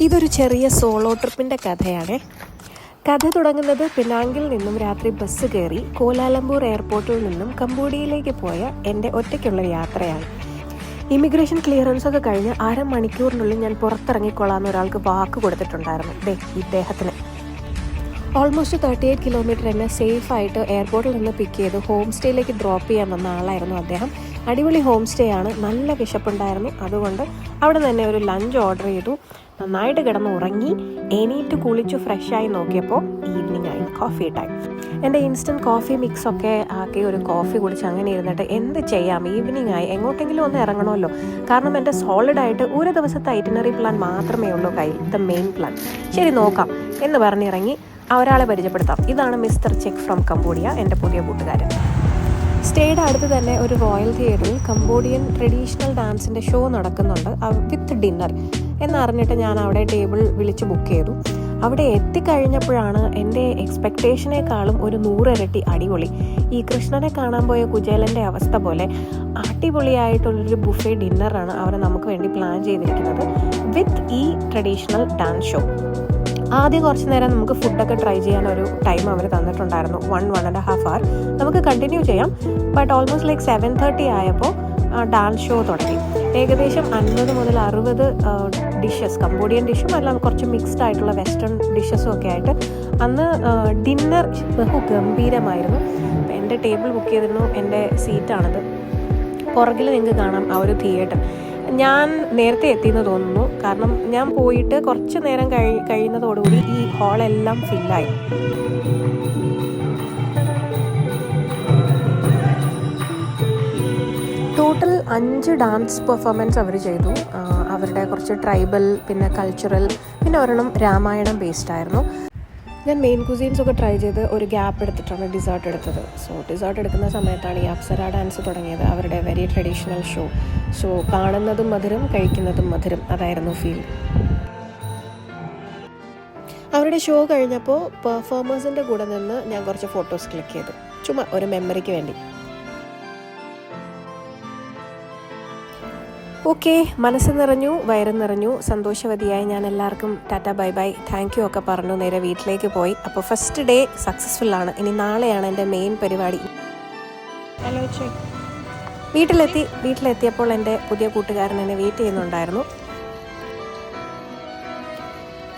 ഇതൊരു ചെറിയ സോളോ ട്രിപ്പിൻ്റെ കഥയാണ്. കഥ തുടങ്ങുന്നത് പിനാങ്ങിൽ നിന്നും രാത്രി ബസ് കയറി കോലാലംപൂർ എയർപോർട്ടിൽ നിന്നും കംബോഡിയയിലേക്ക് പോയ എൻ്റെ ഒറ്റയ്ക്കുള്ളൊരു യാത്രയാണ്. ഇമിഗ്രേഷൻ ക്ലിയറൻസ് ഒക്കെ കഴിഞ്ഞ് അരമണിക്കൂറിനുള്ളിൽ ഞാൻ പുറത്തിറങ്ങിക്കൊള്ളാമെന്ന് ഒരാൾക്ക് വാക്ക് കൊടുത്തിട്ടുണ്ടായിരുന്നു. ഇദ്ദേഹത്തിന് ഓൾമോസ്റ്റ് 38 കിലോമീറ്റർ എന്നെ സേഫായിട്ട് എയർപോർട്ടിൽ നിന്ന് പിക്ക് ചെയ്ത് ഹോം സ്റ്റേയിലേക്ക് ഡ്രോപ്പ് ചെയ്യാൻ വന്ന ആളായിരുന്നു അദ്ദേഹം. അടിപൊളി ഹോം സ്റ്റേ ആണ്, നല്ല വിശപ്പുണ്ടായിരുന്നു. അതുകൊണ്ട് അവിടെ തന്നെ ഒരു ലഞ്ച് ഓർഡർ ചെയ്തു. നന്നായിട്ട് കിടന്ന് ഉറങ്ങി. എണീറ്റ് കുളിച്ചു ഫ്രഷായി നോക്കിയപ്പോൾ ഈവനിങ് ആയി, കോഫി ടൈം. എൻ്റെ ഇൻസ്റ്റൻറ്റ് കോഫി മിക്സൊക്കെ ആക്കി ഒരു കോഫി കുടിച്ച് അങ്ങനെ ഇരുന്നിട്ട് എന്ത് ചെയ്യാം, ഈവനിങ് ആയി, എങ്ങോട്ടെങ്കിലും ഒന്ന് ഇറങ്ങണമല്ലോ. കാരണം എൻ്റെ സോളിഡായിട്ട് ഒരു ദിവസത്തെ ഐറ്റിനറി പ്ലാൻ മാത്രമേ ഉള്ളൂ കയ്യിൽ, ദ മെയിൻ പ്ലാൻ. ശരി നോക്കാം എന്ന് പറഞ്ഞിറങ്ങി. ഒരാളെ പരിചയപ്പെടുത്താം. ഇതാണ് മിസ്റ്റർ ചെക്ക് ഫ്രം കംബോഡിയ, എൻ്റെ പുതിയ കൂട്ടുകാരൻ. സ്റ്റേയുടെ അടുത്ത് തന്നെ ഒരു റോയൽ തിയേറ്ററിൽ കംബോഡിയൻ ട്രഡീഷണൽ ഡാൻസിൻ്റെ ഷോ നടക്കുന്നുണ്ട് വിത്ത് ഡിന്നർ എന്നറിഞ്ഞിട്ട് ഞാൻ അവിടെ ടേബിൾ വിളിച്ച് ബുക്ക് ചെയ്തു. അവിടെ എത്തിക്കഴിഞ്ഞപ്പോഴാണ് എൻ്റെ എക്സ്പെക്റ്റേഷനേക്കാളും ഒരു 100 ഇരട്ടി അടിപൊളി. ഈ കൃഷ്ണനെ കാണാൻ പോയ കുചേലൻ്റെ അവസ്ഥ പോലെ അടിപൊളിയായിട്ടുള്ളൊരു ബുഫേ ഡിന്നറാണ് അവർ നമുക്ക് വേണ്ടി പ്ലാൻ ചെയ്തിരിക്കുന്നത് വിത്ത് ഈ ട്രഡീഷണൽ ഡാൻസ് ഷോ. ആദ്യം കുറച്ച് നേരം നമുക്ക് ഫുഡൊക്കെ ട്രൈ ചെയ്യാൻ ഒരു ടൈം അവർ തന്നിട്ടുണ്ടായിരുന്നു, 1.5 hour. നമുക്ക് കണ്ടിന്യൂ ചെയ്യാം. ബട്ട് ഓൾമോസ്റ്റ് ലൈക്ക് 7:30 ആയപ്പോൾ ഡാൻസ് ഷോ തുടങ്ങി. ഏകദേശം 50 മുതൽ 60 ഡിഷസ്, കംബോഡിയൻ ഡിഷും എല്ലാം കുറച്ച് മിക്സ്ഡ് ആയിട്ടുള്ള വെസ്റ്റേൺ ഡിഷസും ഒക്കെ ആയിട്ട് അന്ന് ഡിന്നർ ഗംഭീരമായിരുന്നു. എൻ്റെ ടേബിൾ ബുക്ക് ചെയ്തിരുന്നു, എൻ്റെ സീറ്റാണിത്. പുറകിൽ നിങ്ങൾക്ക് കാണാം ആ ഒരു തിയേറ്റർ. ഞാൻ നേരത്തെ എത്തിയെന്ന് തോന്നുന്നു, കാരണം ഞാൻ പോയിട്ട് കുറച്ച് നേരം കഴിയുന്നതോടുകൂടി ഈ ഹാളെല്ലാം ഫില്ലായി. ടോട്ടൽ 5 ഡാൻസ് പെർഫോമൻസ് അവർ ചെയ്തു. അവരുടെ കുറച്ച് ട്രൈബൽ, പിന്നെ കൾച്ചറൽ, പിന്നെ ഒരെണ്ണം രാമായണം ബേസ്ഡ് ആയിരുന്നു. ഞാൻ മെയിൻ കുസീൻസ് ഒക്കെ ട്രൈ ചെയ്ത് ഒരു ഗ്യാപ്പ് എടുത്തിട്ടാണ് ഡിസേർട്ട് എടുത്തത്. സോ ഡിസേർട്ട് എടുക്കുന്ന സമയത്താണ് ഈ അപ്സര ഡാൻസ് തുടങ്ങിയത്, അവരുടെ വെരി ട്രഡീഷണൽ ഷോ. സോ കാണുന്നതും മധുരം, കഴിക്കുന്നതും മധുരം, അതായിരുന്നു ഫീൽ. അവരുടെ ഷോ കഴിഞ്ഞപ്പോൾ പെർഫോമേഴ്സിൻ്റെ കൂടെ നിന്ന് ഞാൻ കുറച്ച് ഫോട്ടോസ് ക്ലിക്ക് ചെയ്തു, ചുമ്മാ ഒരു മെമ്മറിക്ക് വേണ്ടി. ഓക്കെ, മനസ്സ് നിറഞ്ഞു, വയറ് നിറഞ്ഞു, സന്തോഷവതിയായി ഞാൻ എല്ലാവർക്കും Tata bye bye thank you ഒക്കെ പറഞ്ഞു നേരെ വീട്ടിലേക്ക് പോയി. അപ്പോൾ ഫസ്റ്റ് ഡേ സക്സസ്ഫുള്ളാണ്. ഇനി നാളെയാണ് എൻ്റെ മെയിൻ പരിപാടി. വീട്ടിലെത്തിയപ്പോൾ എൻ്റെ പുതിയ കൂട്ടുകാരൻ എന്നെ വെയിറ്റ് ചെയ്യുന്നുണ്ടായിരുന്നു.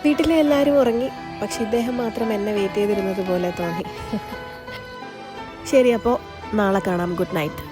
വീട്ടിലെ എല്ലാവരും ഉറങ്ങി, പക്ഷെ ഇദ്ദേഹം മാത്രം എന്നെ വെയിറ്റ് ചെയ്തിരുന്നത് പോലെ തോന്നി. ശരി, അപ്പോൾ നാളെ കാണാം. Good night.